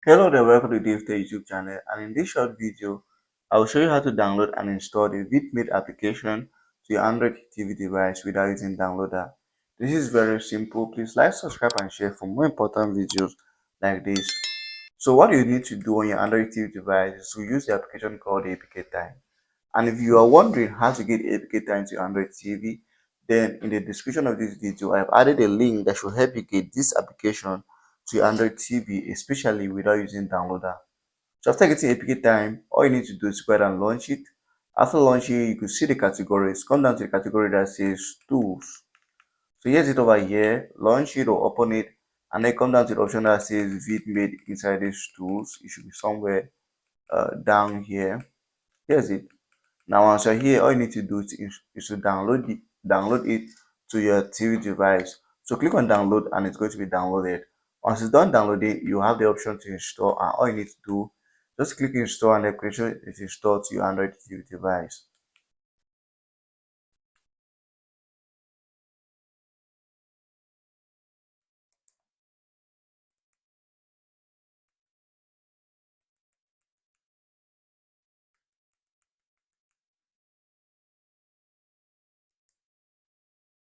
Hello there, welcome to DaveTech YouTube channel, and in this short video, I will show you how to download and install the Vidmate application to your Android TV device without using downloader. This is very simple. Please like, subscribe and share for more important videos like this. So what you need to do on your Android TV device is to use the application called APK Time. And if you are wondering how to get APK Time to your Android TV, then in the description of this video, I have added a link that should help you get this application to your Android TV, especially without using downloader. So after getting APK Time, all you need to do is go ahead and launch it. After launching, you can see the categories. Come down to the category that says Tools. So here's it over here. Launch it or open it, and then come down to the option that says Vidmate inside these tools. It should be somewhere down here. Here's it. Now once you're here, all you need to do is to download it to your TV device. So click on download and it's going to be downloaded. Once it's done downloading, you have the option to install, and all you need to do, just click install and the application is installed to your Android TV device.